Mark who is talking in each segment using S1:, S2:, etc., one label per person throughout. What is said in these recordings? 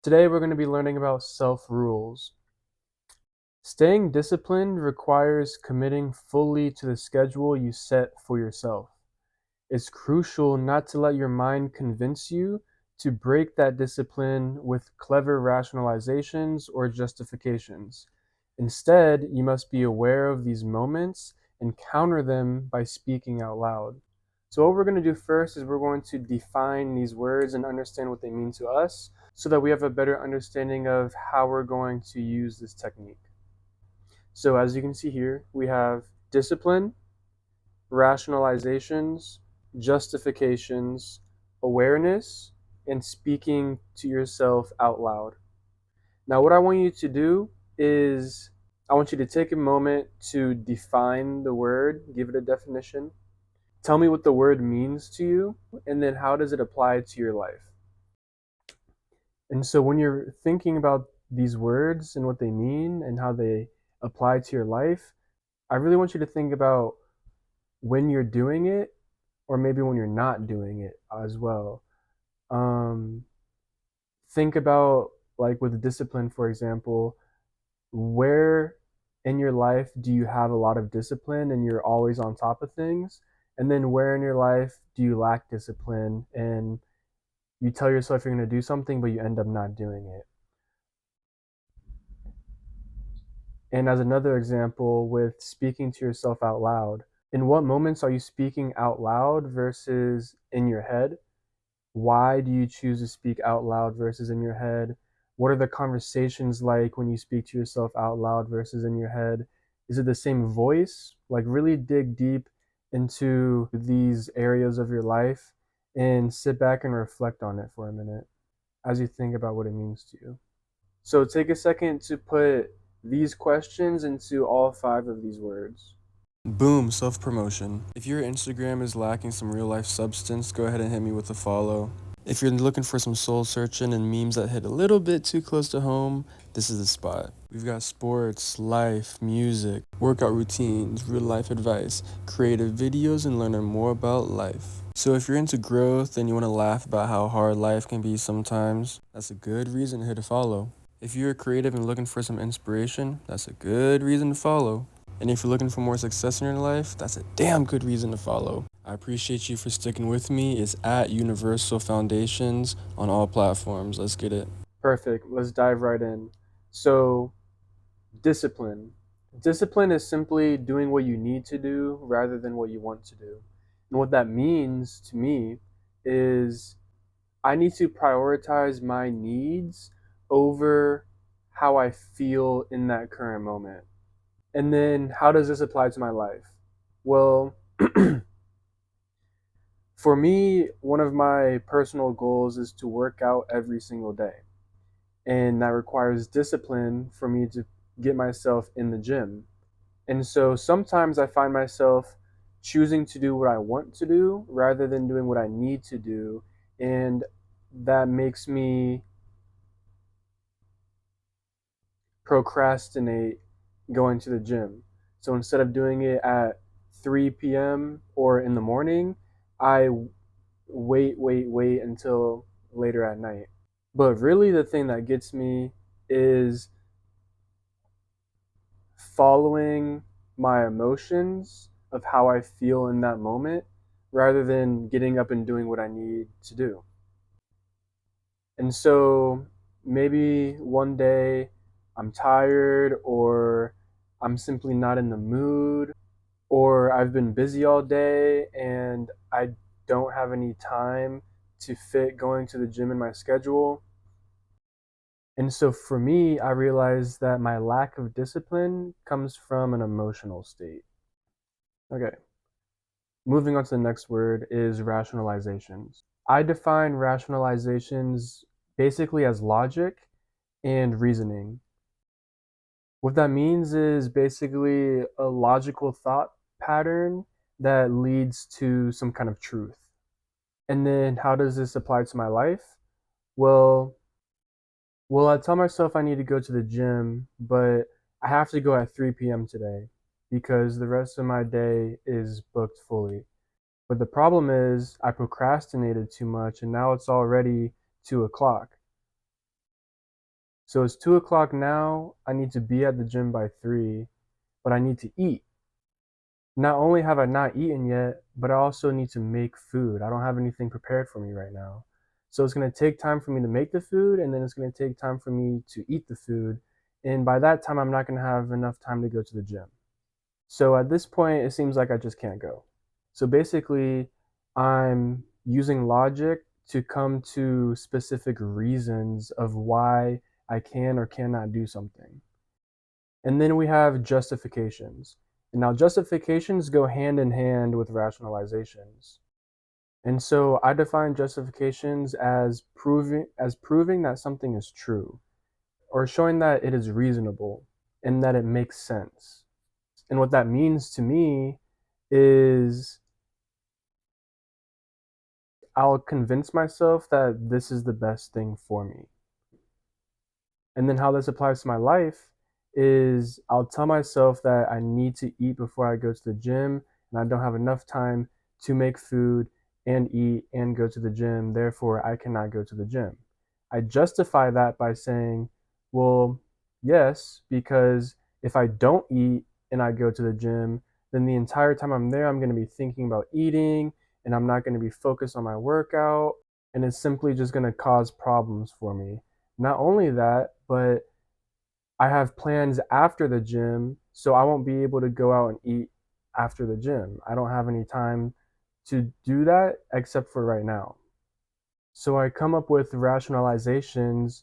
S1: Today we're going to be learning about self-rules. Staying disciplined requires committing fully to the schedule you set for yourself. It's crucial not to let your mind convince you to break that discipline with clever rationalizations or justifications. Instead, you must be aware of these moments and counter them by speaking out loud. So, what we're going to do first is we're going to define these words and understand what they mean to us so that we have a better understanding of how we're going to use this technique. So, as you can see here, we have discipline, rationalizations, justifications, awareness, and speaking to yourself out loud. Now, what I want you to do is I want you to take a moment to define the word, give it a definition. Tell me what the word means to you, and then how does it apply to your life? And so, when you're thinking about these words and what they mean and how they apply to your life, I really want you to think about when you're doing it or maybe when you're not doing it as well. Um, think about, like, with discipline, for example, where in your life do you have a lot of discipline and you're always on top of things? And then where in your life do you lack discipline and you tell yourself you're going to do something, but you end up not doing it? And as another example, with speaking to yourself out loud, in what moments are you speaking out loud versus in your head? Why do you choose to speak out loud versus in your head? What are the conversations like when you speak to yourself out loud versus in your head? Is it the same voice? Like, really dig deep into these areas of your life and sit back and reflect on it for a minute as you think about what it means to you. So, take a second to put these questions into all five of these words. Boom, self promotion. If your Instagram is lacking some real life substance, go ahead and hit me with a follow. If you're looking for some soul searching and memes that hit a little bit too close to home, this is the spot. We've got sports, life, music, workout routines, real life advice, creative videos, and learning more about life. So if you're into growth and you want to laugh about how hard life can be sometimes, that's a good reason to hit a follow. If you're creative and looking for some inspiration, that's a good reason to follow. And if you're looking for more success in your life, that's a damn good reason to follow. I appreciate you for sticking with me. It's at Universal Foundations on all platforms. Let's get it. Perfect. Let's dive right in. So, discipline. Discipline is simply doing what you need to do rather than what you want to do. And what that means to me is I need to prioritize my needs over how I feel in that current moment. And then how does this apply to my life? Well, for me, one of my personal goals is to work out every single day. And that requires discipline for me to get myself in the gym. And so sometimes I find myself choosing to do what I want to do rather than doing what I need to do. And that makes me procrastinate going to the gym. So instead of doing it at 3 p.m. or in the morning, I wait until later at night. But really, the thing that gets me is following my emotions of how I feel in that moment rather than getting up and doing what I need to do. And so maybe one day I'm tired or I'm simply not in the mood or I've been busy all day and I don't have any time to fit going to the gym in my schedule. And so for me, I realized that my lack of discipline comes from an emotional state. Okay, moving on to the next word is rationalizations. I define rationalizations basically as logic and reasoning. What that means is basically a logical thought pattern that leads to some kind of truth. And then how does this apply to my life? Well, I tell myself I need to go to the gym, but I have to go at 3 p.m. today because the rest of my day is booked fully. But the problem is I procrastinated too much and now it's already 2 o'clock. So it's 2 o'clock now. I need to be at the gym by 3, but I need to eat. Not only have I not eaten yet, but I also need to make food. I don't have anything prepared for me right now. So it's going to take time for me to make the food, and then it's going to take time for me to eat the food. And by that time, I'm not going to have enough time to go to the gym. So at this point, it seems like I just can't go. So basically, I'm using logic to come to specific reasons of why I can or cannot do something. And then we have justifications. And now justifications go hand in hand with rationalizations. And so I define justifications as proving that something is true or showing that it is reasonable and that it makes sense. And what that means to me is I'll convince myself that this is the best thing for me. And then how this applies to my life is I'll tell myself that I need to eat before I go to the gym and I don't have enough time to make food and eat and go to the gym. Therefore, I cannot go to the gym. I justify that by saying, well, yes, because if I don't eat and I go to the gym, then the entire time I'm there, I'm going to be thinking about eating and I'm not going to be focused on my workout. And it's simply just going to cause problems for me. Not only that, but I have plans after the gym, so I won't be able to go out and eat after the gym. I don't have any time to do that except for right now. So I come up with rationalizations,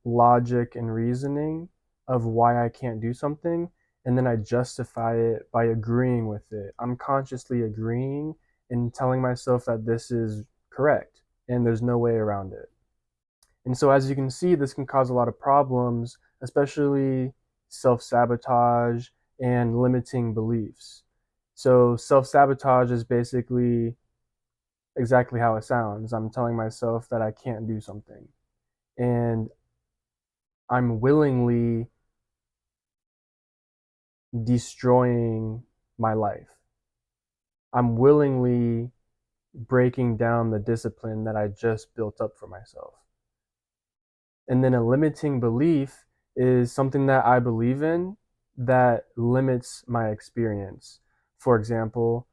S1: logic, and reasoning of why I can't do something, and then I justify it by agreeing with it. I'm consciously agreeing and telling myself that this is correct and there's no way around it. And so, as you can see, this can cause a lot of problems, especially self sabotage and limiting beliefs. So, self sabotage is basically exactly how it sounds. I'm telling myself that I can't do something, and I'm willingly destroying my life. I'm willingly breaking down the discipline that I just built up for myself. And then a limiting belief is something that I believe in that limits my experience. For example,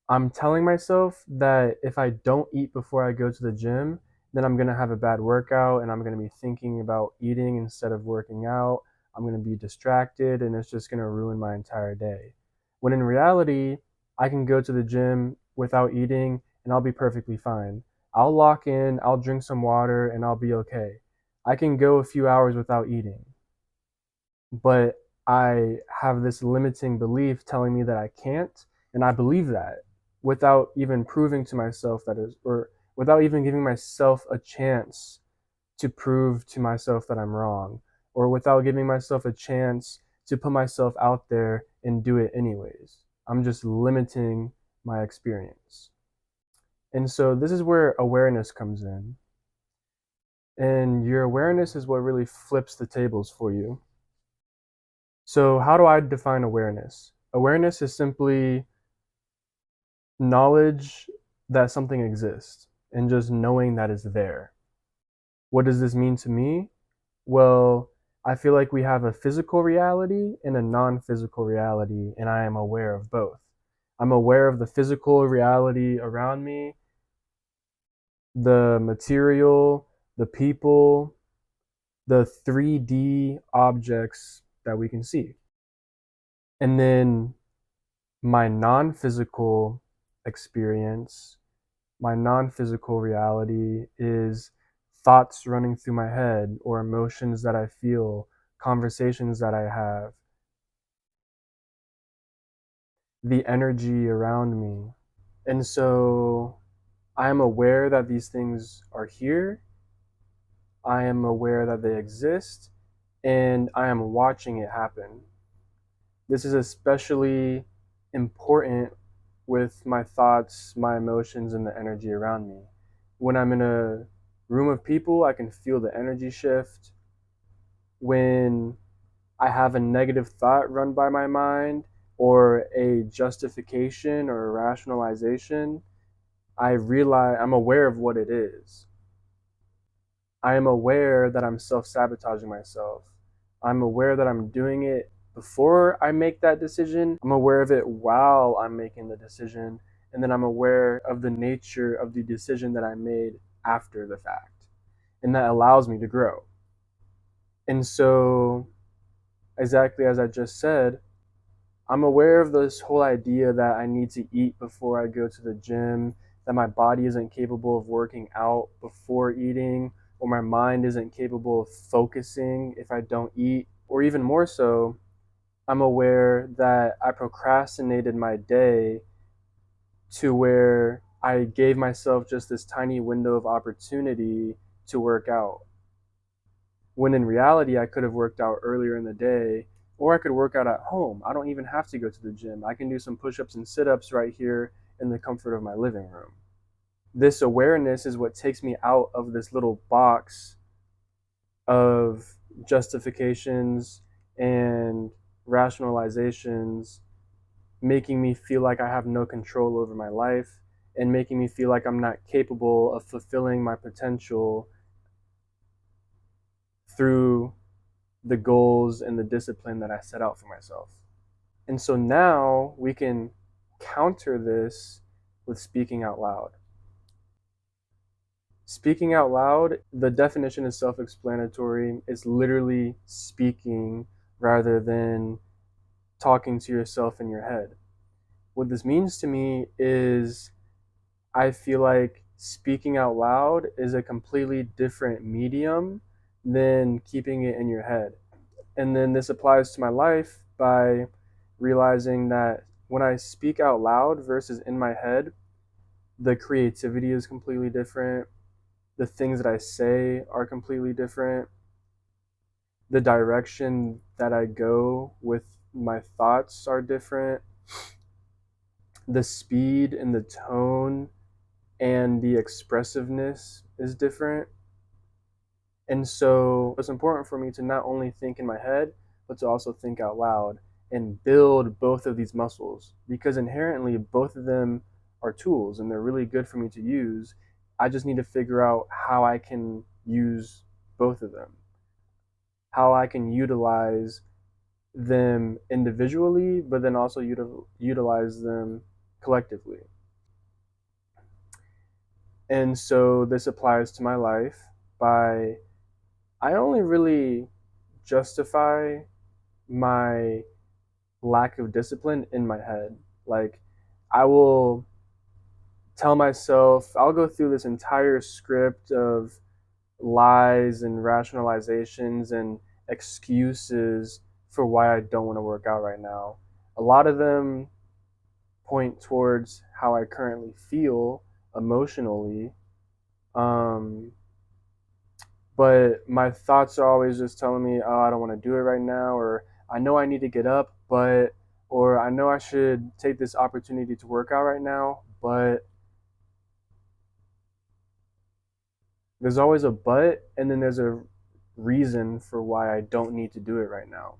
S1: I'm telling myself that if I don't eat before I go to the gym, then I'm going to have a bad workout and I'm going to be thinking about eating instead of working out. I'm going to be distracted and it's just going to ruin my entire day. When in reality, I can go to the gym without eating and I'll be perfectly fine. I'll lock in, I'll drink some water, and I'll be okay. I can go a few hours without eating, but I have this limiting belief telling me that I can't, and I believe that without even proving to myself that is, or without even giving myself a chance to prove to myself that I'm wrong, or without giving myself a chance to put myself out there and do it anyways. I'm just limiting my experience. And so this is where awareness comes in. And your awareness is what really flips the tables for you. So, how do I define awareness? Awareness is simply knowledge that something exists and just knowing that it's there. What does this mean to me? Well, I feel like we have a physical reality and a non physical reality, and I am aware of both. I'm aware of the physical reality around me, the material, the people, the 3D objects that we can see. And then my non physical experience, my non physical reality is thoughts running through my head or emotions that I feel, conversations that I have, the energy around me. And so I am aware that these things are here. I am aware that they exist and I am watching it happen. This is especially important with my thoughts, my emotions, and the energy around me. When I'm in a room of people, I can feel the energy shift. When I have a negative thought run by my mind, or a justification or a rationalization, I realize I'm aware of what it is. I am aware that I'm self-sabotaging myself. I'm aware that I'm doing it before I make that decision. I'm aware of it while I'm making the decision. And then I'm aware of the nature of the decision that I made after the fact. And that allows me to grow. And so, exactly as I just said, I'm aware of this whole idea that I need to eat before I go to the gym, that my body isn't capable of working out before eating, or my mind isn't capable of focusing if I don't eat. Or even more so, I'm aware that I procrastinated my day to where I gave myself just this tiny window of opportunity to work out. When in reality, I could have worked out earlier in the day, or I could work out at home. I don't even have to go to the gym. I can do some push ups and sit ups right here in the comfort of my living room. This awareness is what takes me out of this little box of justifications and rationalizations, making me feel like I have no control over my life and making me feel like I'm not capable of fulfilling my potential through the goals and the discipline that I set out for myself. And so now we can counter this with speaking out loud. Speaking out loud, the definition is self explanatory. It's literally speaking rather than talking to yourself in your head. What this means to me is I feel like speaking out loud is a completely different medium than keeping it in your head. And then this applies to my life by realizing that when I speak out loud versus in my head, the creativity is completely different. The things that I say are completely different. The direction that I go with my thoughts are different. The speed and the tone and the expressiveness is different. And so it's important for me to not only think in my head, but to also think out loud and build both of these muscles because inherently both of them are tools and they're really good for me to use. I just need to figure out how I can use both of them, how I can utilize them individually, but then also utilize them collectively. And so this applies to my life by I only really justify my lack of discipline in my head. Like, I will tell myself, I'll go through this entire script of lies and rationalizations and excuses for why I don't want to work out right now. A lot of them point towards how I currently feel emotionally. Um, but my thoughts are always just telling me, oh, I don't want to do it right now, or I know I need to get up, but, or I know I should take this opportunity to work out right now, but there's always a but, and then there's a reason for why I don't need to do it right now.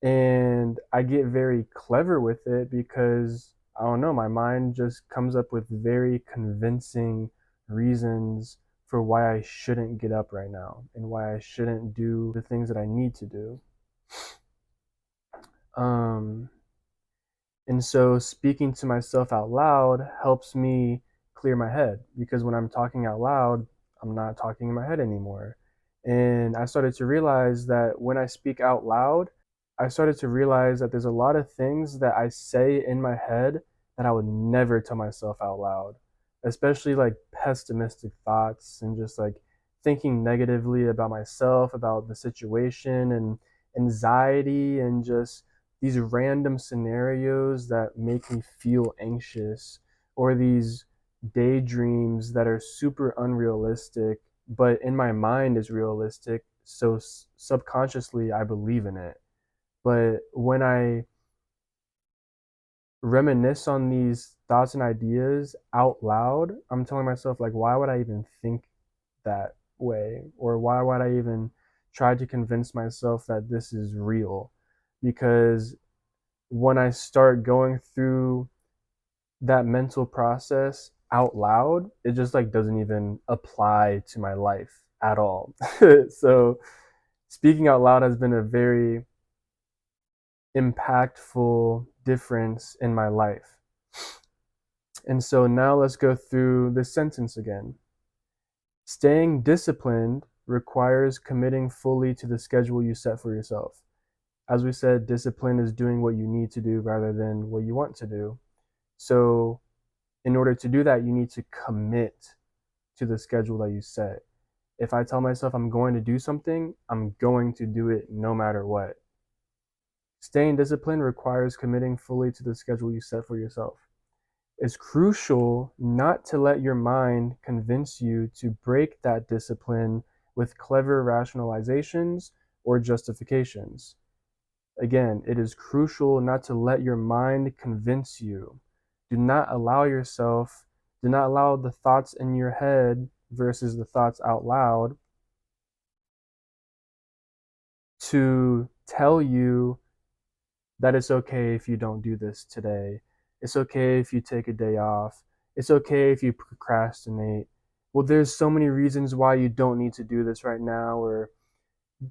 S1: And I get very clever with it because I don't know, my mind just comes up with very convincing reasons for why I shouldn't get up right now and why I shouldn't do the things that I need to do. Um, and so speaking to myself out loud helps me clear my head because when I'm talking out loud, I'm not talking in my head anymore. And I started to realize that when I speak out loud, I started to realize that there's a lot of things that I say in my head that I would never tell myself out loud, especially like pessimistic thoughts and just like thinking negatively about myself, about the situation, and anxiety, and just these random scenarios that make me feel anxious, or these daydreams that are super unrealistic, but in my mind is realistic. So subconsciously, I believe in it. But when I reminisce on these thoughts and ideas out loud, I'm telling myself, like, why would I even think that way? Or why would I even try to convince myself that this is real? Because when I start going through that mental process out loud, it just like doesn't even apply to my life at all. So speaking out loud has been a very impactful difference in my life. And so now let's go through this sentence again. Staying disciplined requires committing fully to the schedule you set for yourself. As we said, discipline is doing what you need to do rather than what you want to do. So in order to do that, you need to commit to the schedule that you set. If I tell myself I'm going to do something, I'm going to do it no matter what. Staying disciplined requires committing fully to the schedule you set for yourself. It's crucial not to let your mind convince you to break that discipline with clever rationalizations or justifications. Again, it is crucial not to let your mind convince you. Do not allow yourself, do not allow the thoughts in your head versus the thoughts out loud to tell you that it's okay if you don't do this today. It's okay if you take a day off. It's okay if you procrastinate. Well, there's so many reasons why you don't need to do this right now, or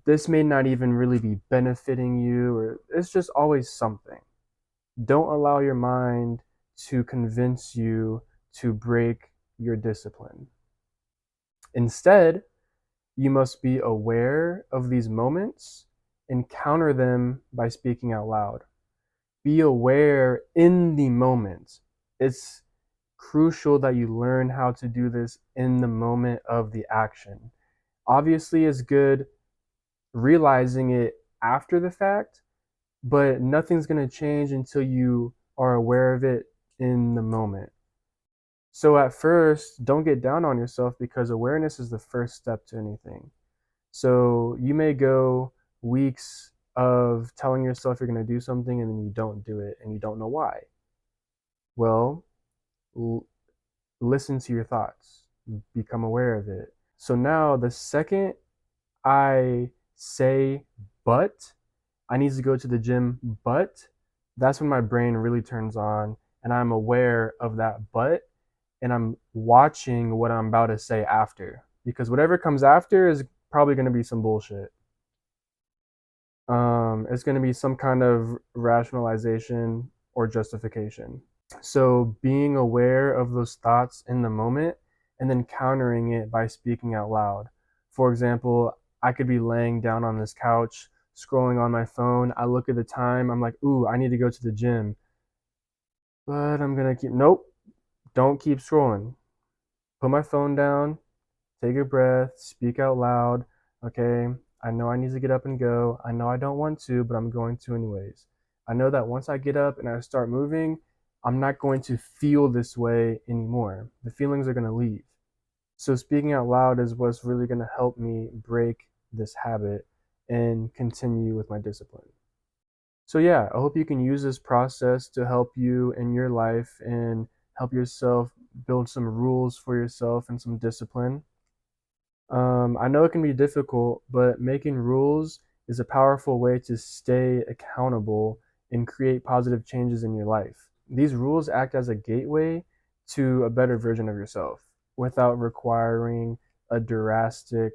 S1: this may not even really be benefiting you, or it's just always something. Don't allow your mind to convince you to break your discipline. Instead, you must be aware of these moments and counter them by speaking out loud. Be aware in the moment. It's crucial that you learn how to do this in the moment of the action. Obviously, it's good realizing it after the fact, but nothing's going to change until you are aware of it in the moment. So at first, don't get down on yourself because awareness is the first step to anything. So you may go weeks of telling yourself you're going to do something and then you don't do it and you don't know why. Well, l- listen to your thoughts, become aware of it. So now, the second I say, but I need to go to the gym, but that's when my brain really turns on and I'm aware of that but and I'm watching what I'm about to say after because whatever comes after is probably going to be some bullshit. It's going to be some kind of rationalization or justification. So being aware of those thoughts in the moment and then countering it by speaking out loud. For example, I could be laying down on this couch, scrolling on my phone. I look at the time. I'm like, ooh, I need to go to the gym. But I'm going to nope, don't keep scrolling. Put my phone down, take a breath, speak out loud. Okay, I know I need to get up and go. I know I don't want to, but I'm going to anyways. I know that once I get up and I start moving, I'm not going to feel this way anymore. The feelings are going to leave. So speaking out loud is what's really going to help me break this habit and continue with my discipline. So yeah, I hope you can use this process to help you in your life and help yourself build some rules for yourself and some discipline. I know it can be difficult, but making rules is a powerful way to stay accountable and create positive changes in your life. These rules act as a gateway to a better version of yourself without requiring a drastic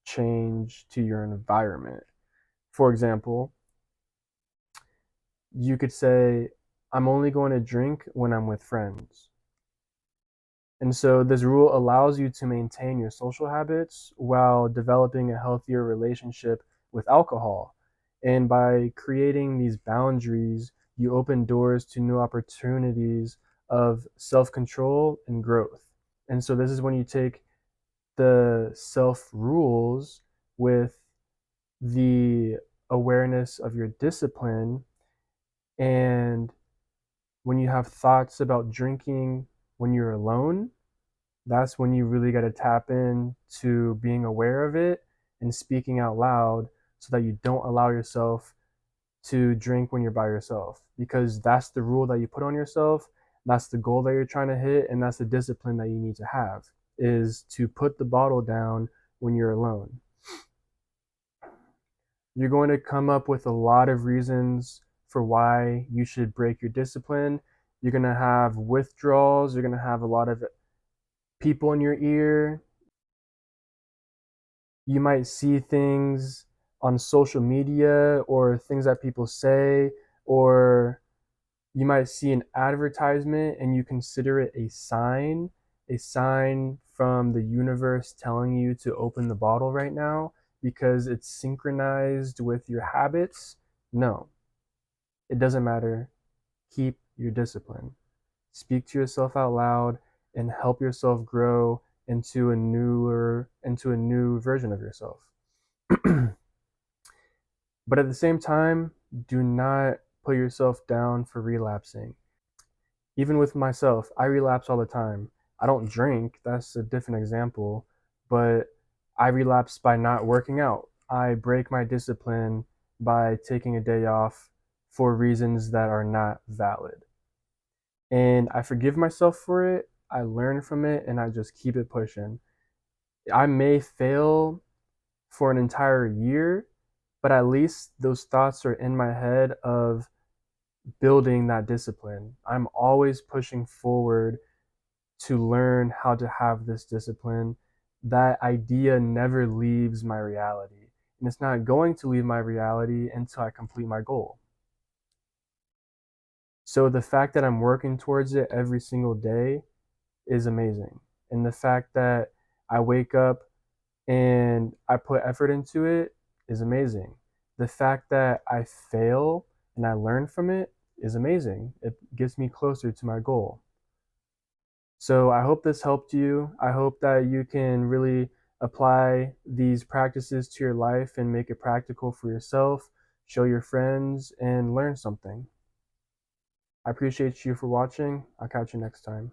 S1: change to your environment. For example, you could say, I'm only going to drink when I'm with friends. And so this rule allows you to maintain your social habits while developing a healthier relationship with alcohol. And by creating these boundaries, you open doors to new opportunities of self control and growth. And so this is when you take the self rules with the awareness of your discipline. And when you have thoughts about drinking when you're alone, that's when you really got to tap in to being aware of it and speaking out loud so that you don't allow yourself to drink when you're by yourself because that's the rule that you put on yourself, that's the goal that you're trying to hit, and that's the discipline that you need to have is to put the bottle down when you're alone. You're going to come up with a lot of reasons for why you should break your discipline, You're going to have withdrawals. You're going to have a lot of people in your ear. You might see things on social media or things that people say, or you might see an advertisement and you consider it a sign from the universe telling you to open the bottle right now because it's synchronized with your habits. No, it doesn't matter. Keep your discipline. Speak to yourself out loud and help yourself grow into a new version of yourself. But at the same time, do not put yourself down for relapsing. Even with myself, I relapse all the time. I don't drink, that's a different example, but I relapse by not working out. I break my discipline by taking a day off for reasons that are not valid. And I forgive myself for it, I learn from it, and I just keep it pushing. I may fail for an entire year, but at least those thoughts are in my head of building that discipline. I'm always pushing forward to learn how to have this discipline. That idea never leaves my reality. And it's not going to leave my reality until I complete my goal. So the fact that I'm working towards it every single day is amazing. And the fact that I wake up and I put effort into it is amazing. The fact that I fail and I learn from it is amazing. It gets me closer to my goal. So I hope this helped you. I hope that you can really apply these practices to your life and make it practical for yourself, show your friends, and learn something. I appreciate you for watching. I'll catch you next time.